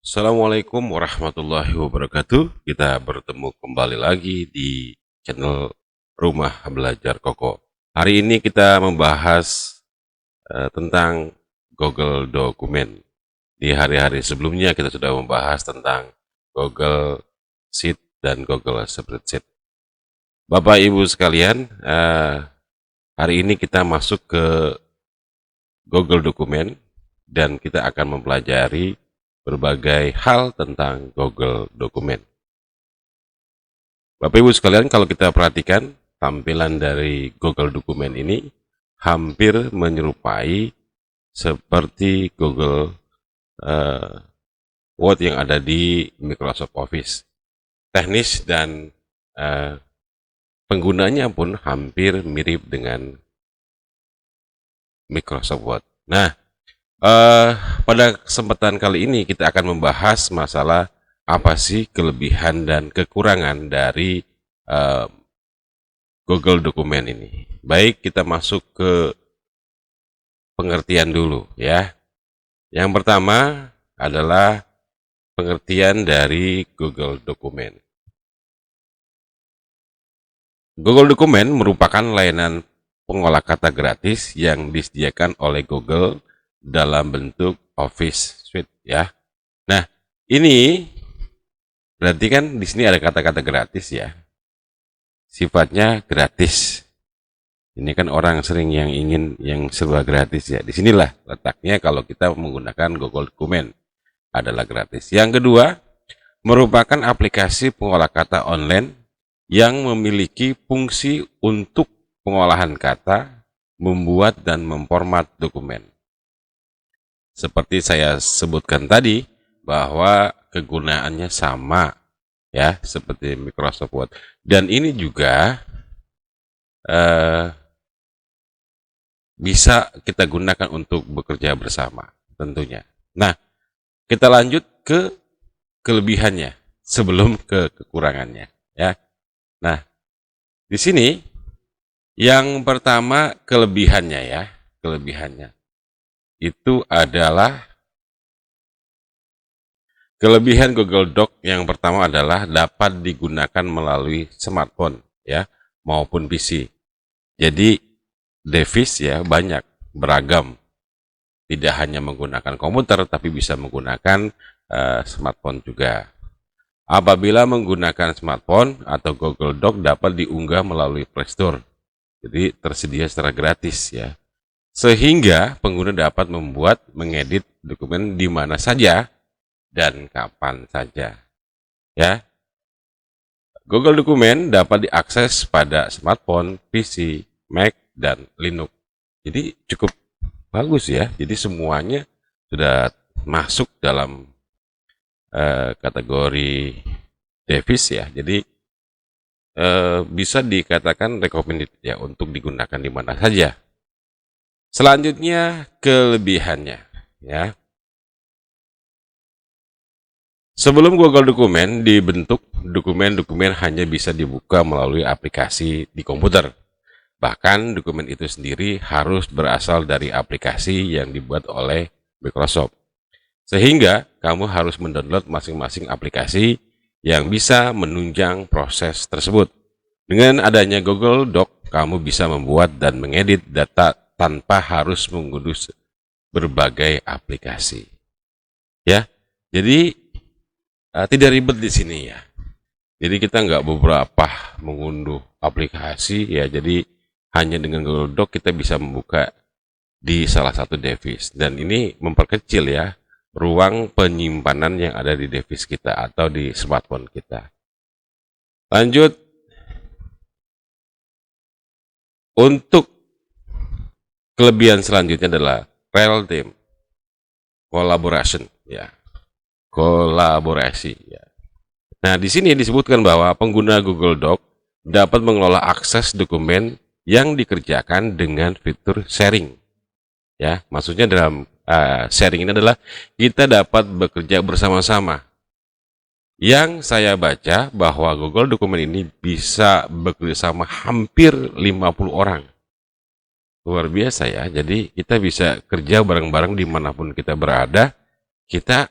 Assalamualaikum warahmatullahi wabarakatuh. Kita bertemu kembali lagi di channel Rumah Belajar Koko. Hari ini kita membahas tentang Google Dokumen. Di hari-hari sebelumnya kita sudah membahas tentang Google Sheet dan Google Spreadsheet. Bapak Ibu sekalian, hari ini kita masuk ke Google Dokumen dan kita akan mempelajari berbagai hal tentang Google Dokumen. Bapak Ibu sekalian, kalau kita perhatikan tampilan dari Google Dokumen ini hampir menyerupai seperti Google Word yang ada di Microsoft Office. Teknis dan penggunanya pun hampir mirip dengan Microsoft Word. Nah, pada kesempatan kali ini kita akan membahas masalah apa sih kelebihan dan kekurangan dari Google Dokumen ini. Baik, kita masuk ke pengertian dulu ya. Yang pertama adalah pengertian dari Google Dokumen. Google Dokumen merupakan layanan pengolah kata gratis yang disediakan oleh Google dalam bentuk Office Suite ya. Nah, ini berarti kan di sini ada kata-kata gratis ya. Sifatnya gratis. Ini kan orang sering yang ingin yang serba gratis ya. Disinilah letaknya kalau kita menggunakan Google Dokumen adalah gratis. Yang kedua, merupakan aplikasi pengolah kata online yang memiliki fungsi untuk pengolahan kata, membuat dan memformat dokumen. Seperti saya sebutkan tadi, bahwa kegunaannya sama ya seperti Microsoft Word. Dan ini juga bisa kita gunakan untuk bekerja bersama tentunya. Nah, kita lanjut ke kelebihannya sebelum ke kekurangannya ya. Nah, di sini yang pertama kelebihannya ya, kelebihannya itu adalah kelebihan Google Doc yang pertama adalah dapat digunakan melalui smartphone ya maupun PC. Jadi device ya banyak, beragam. Tidak hanya menggunakan komputer tapi bisa menggunakan smartphone juga. Apabila menggunakan smartphone atau Google Doc dapat diunggah melalui Play Store. Jadi tersedia secara gratis ya. Sehingga pengguna dapat membuat, mengedit dokumen di mana saja dan kapan saja. Ya. Google Dokumen dapat diakses pada smartphone, PC, Mac, dan Linux. Jadi cukup bagus ya. Jadi semuanya sudah masuk dalam kategori device ya. Jadi bisa dikatakan recommended ya untuk digunakan di mana saja. Selanjutnya kelebihannya ya. Sebelum Google Dokumen dibentuk, dokumen-dokumen hanya bisa dibuka melalui aplikasi di komputer. Bahkan dokumen itu sendiri harus berasal dari aplikasi yang dibuat oleh Microsoft. Sehingga kamu harus mendownload masing-masing aplikasi yang bisa menunjang proses tersebut. Dengan adanya Google Doc, kamu bisa membuat dan mengedit data tanpa harus mengunduh berbagai aplikasi. Ya, jadi tidak ribet di sini ya. Jadi kita nggak beberapa mengunduh aplikasi ya. Jadi hanya dengan Google Doc kita bisa membuka di salah satu device. Dan ini memperkecil ya ruang penyimpanan yang ada di device kita atau di smartphone kita. Lanjut, untuk kelebihan selanjutnya adalah real time collaboration ya, kolaborasi ya. Nah, di sini disebutkan bahwa pengguna Google Doc dapat mengelola akses dokumen yang dikerjakan dengan fitur sharing. Ya, maksudnya dalam sharing ini adalah kita dapat bekerja bersama-sama. Yang saya baca bahwa Google Dokumen ini bisa bekerja sama hampir 50 orang. Luar biasa ya, jadi kita bisa kerja bareng-bareng dimanapun kita berada. Kita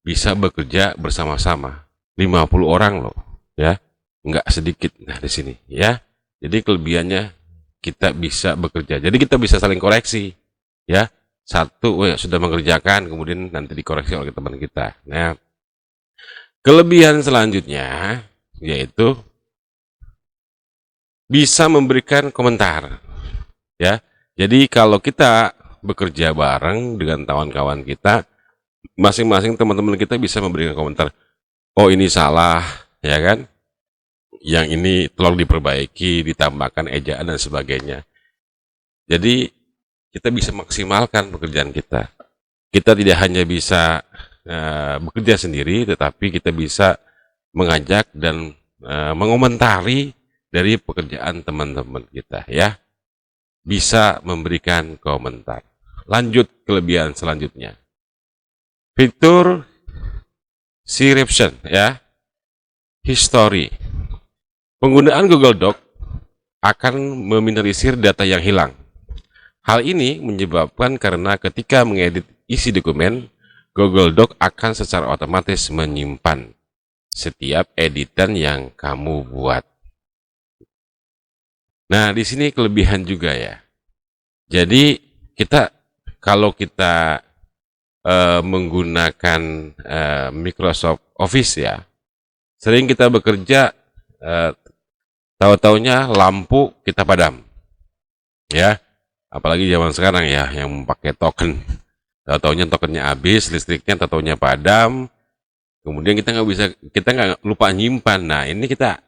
bisa bekerja bersama-sama. 50 orang loh, ya. Nggak sedikit. Nah, di sini, ya. Jadi kelebihannya kita bisa bekerja. Jadi kita bisa saling koreksi, ya. Satu sudah mengerjakan, kemudian nanti dikoreksi oleh teman kita. Nah, kelebihan selanjutnya yaitu bisa memberikan komentar, ya. Jadi kalau kita bekerja bareng dengan kawan-kawan kita, masing-masing teman-teman kita bisa memberikan komentar. Oh, ini salah, ya kan? Yang ini tolong diperbaiki, ditambahkan ejaan dan sebagainya. Jadi kita bisa maksimalkan pekerjaan kita. Kita tidak hanya bisa bekerja sendiri, tetapi kita bisa mengajak dan mengomentari dari pekerjaan teman-teman kita, ya. Bisa memberikan komentar. Lanjut kelebihan selanjutnya. Fitur Scription, ya. History. Penggunaan Google Doc akan meminimalisir data yang hilang. Hal ini menyebabkan karena ketika mengedit isi dokumen, Google Doc akan secara otomatis menyimpan setiap editan yang kamu buat. Nah, di sini kelebihan juga ya. Jadi kalau kita menggunakan Microsoft Office, ya, sering kita bekerja tahu-taunya lampu kita padam, ya. Apalagi zaman sekarang ya, yang pakai token. Tahu-taunya tokennya habis, listriknya tahu-taunya padam. Kemudian kita nggak lupa nyimpan. Nah, ini kita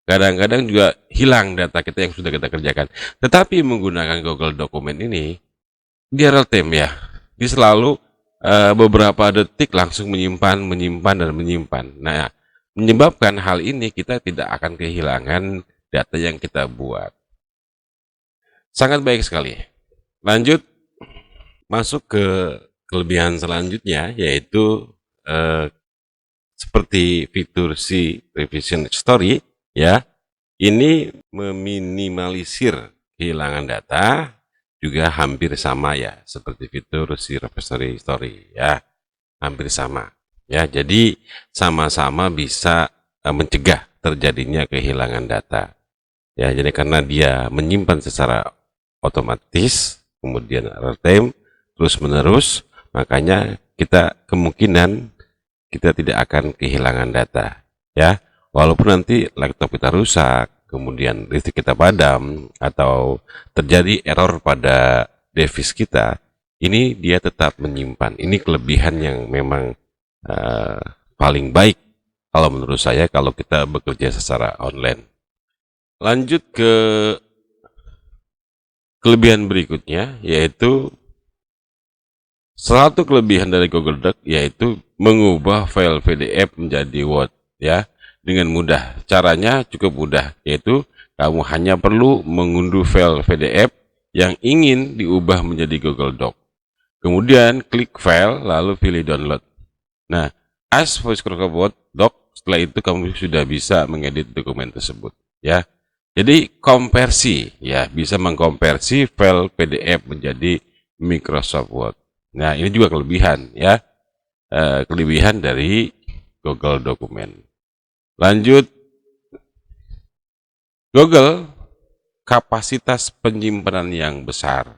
kadang-kadang juga hilang data kita yang sudah kita kerjakan. Tetapi menggunakan Google Dokumen ini, dia real time, ya. Dia selalu beberapa detik langsung menyimpan, dan menyimpan. Nah, menyebabkan hal ini kita tidak akan kehilangan data yang kita buat. Sangat baik sekali. Lanjut, masuk ke kelebihan selanjutnya, yaitu seperti fitur si Revision Story, ya. Ini meminimalisir kehilangan data, juga hampir sama ya, seperti fitur si Revision Story, ya. Hampir sama. Ya, jadi sama-sama bisa mencegah terjadinya kehilangan data. Ya, jadi karena dia menyimpan secara otomatis, kemudian real time, terus-menerus, makanya kemungkinan kita tidak akan kehilangan data, ya. Walaupun nanti laptop kita rusak, kemudian listrik kita padam, atau terjadi error pada device kita, ini dia tetap menyimpan. Ini kelebihan yang memang paling baik kalau menurut saya kalau kita bekerja secara online. Lanjut ke kelebihan berikutnya, yaitu satu kelebihan dari Google Doc, yaitu mengubah file PDF menjadi Word, ya, dengan mudah. Caranya cukup mudah, yaitu kamu hanya perlu mengunduh file PDF yang ingin diubah menjadi Google Doc. Kemudian klik file, lalu pilih download. Nah, as voice Word Doc, setelah itu kamu sudah bisa mengedit dokumen tersebut, ya. Jadi konversi, ya, bisa mengkonversi file PDF menjadi Microsoft Word. Nah, ini juga kelebihan, ya, kelebihan dari Google Dokumen. Lanjut, Google kapasitas penyimpanan yang besar.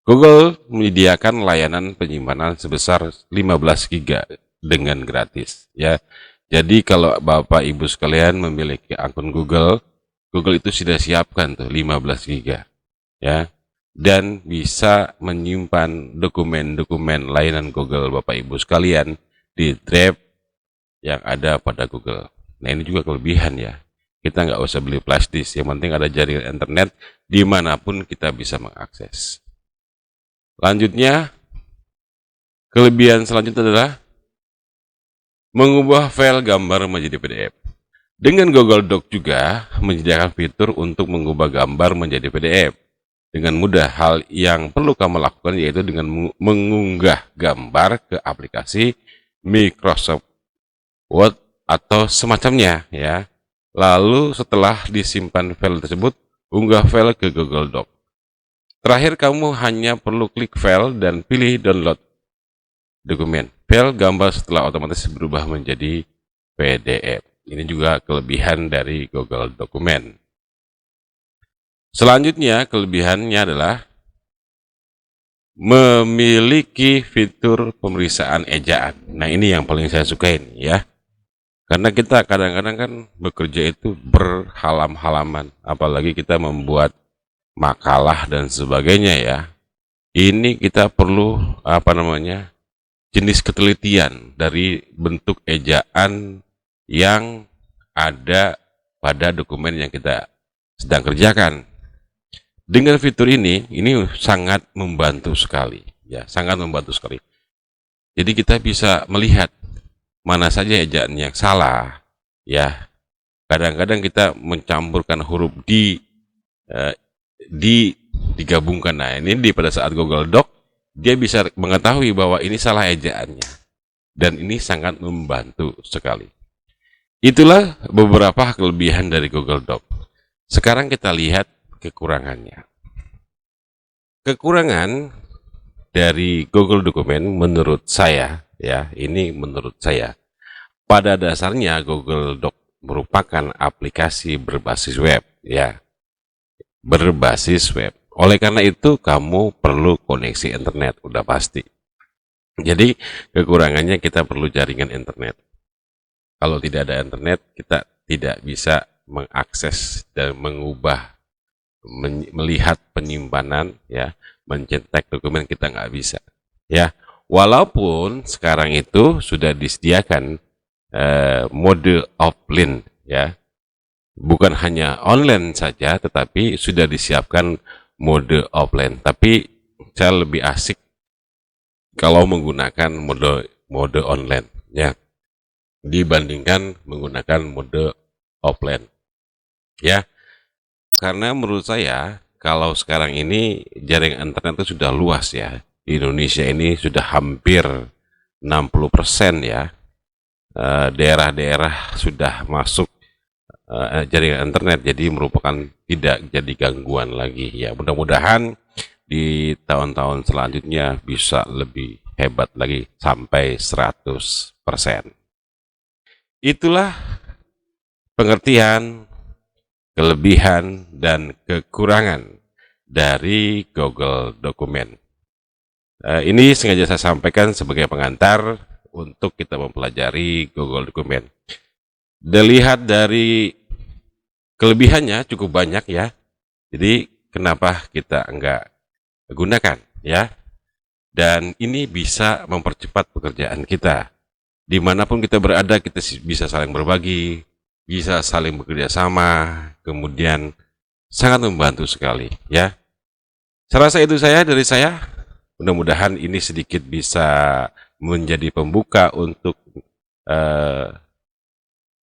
Google menyediakan layanan penyimpanan sebesar 15 GB dengan gratis, ya. Jadi kalau Bapak Ibu sekalian memiliki akun Google itu sudah siapkan tuh 15 GB, ya, dan bisa menyimpan dokumen-dokumen layanan Google Bapak Ibu sekalian di drive yang ada pada Google. Nah, ini juga kelebihan, ya. Kita nggak usah beli flash disk, yang penting ada jaringan internet dimanapun kita bisa mengakses. Lanjutnya, kelebihan selanjutnya adalah mengubah file gambar menjadi PDF. Dengan Google Doc juga menyediakan fitur untuk mengubah gambar menjadi PDF. Dengan mudah, hal yang perlu kamu lakukan yaitu dengan mengunggah gambar ke aplikasi Microsoft Word atau semacamnya, ya. Lalu setelah disimpan file tersebut, unggah file ke Google Doc. Terakhir, kamu hanya perlu klik file dan pilih download dokumen. file gambar setelah otomatis berubah menjadi PDF. Ini juga kelebihan dari Google Dokumen. Selanjutnya, kelebihannya adalah memiliki fitur pemeriksaan ejaan. Nah, ini yang paling saya sukain ya. Karena kita kadang-kadang kan bekerja itu berhalam-halaman, apalagi kita membuat makalah dan sebagainya ya. Ini kita perlu jenis ketelitian dari bentuk ejaan yang ada pada dokumen yang kita sedang kerjakan. Dengan fitur ini sangat membantu sekali, ya, sangat membantu sekali. Jadi kita bisa melihat mana saja ejaan yang salah, ya. Kadang-kadang kita mencampurkan huruf digabungkan. Nah, ini pada saat Google Doc dia bisa mengetahui bahwa ini salah ejaannya, dan ini sangat membantu sekali. Itulah beberapa kelebihan dari Google Doc. Sekarang kita lihat kekurangannya. Kekurangan dari Google Dokumen menurut saya, ya, ini menurut saya, pada dasarnya Google Doc merupakan aplikasi berbasis web, ya, berbasis web. Oleh karena itu kamu perlu koneksi internet, udah pasti. Jadi kekurangannya kita perlu jaringan internet. Kalau tidak ada internet, kita tidak bisa mengakses dan mengubah, melihat penyimpanan, ya, mencetak dokumen kita nggak bisa, ya. Walaupun sekarang itu sudah disediakan mode offline, ya, bukan hanya online saja, tetapi sudah disiapkan mode offline. Tapi saya lebih asik kalau menggunakan mode online, ya, dibandingkan menggunakan mode offline, ya. Karena menurut saya, kalau sekarang ini jaringan internet itu sudah luas ya. Di Indonesia ini sudah hampir 60% ya. Daerah-daerah sudah masuk jaringan internet, jadi merupakan tidak jadi gangguan lagi ya. Mudah-mudahan di tahun-tahun selanjutnya bisa lebih hebat lagi sampai 100%. Itulah pengertian, kelebihan, dan kekurangan dari Google Dokumen. Ini sengaja saya sampaikan sebagai pengantar untuk kita mempelajari Google Dokumen. Dilihat dari kelebihannya cukup banyak ya, jadi kenapa kita enggak gunakan ya? Dan ini bisa mempercepat pekerjaan kita. Dimanapun kita berada, kita bisa saling berbagi, bisa saling bekerja sama, kemudian sangat membantu sekali ya. Saya rasa itu dari saya. Mudah-mudahan ini sedikit bisa menjadi pembuka untuk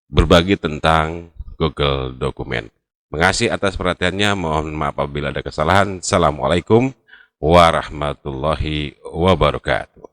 berbagi tentang Google Dokumen. Makasih atas perhatiannya, mohon maaf apabila ada kesalahan. Assalamualaikum warahmatullahi wabarakatuh.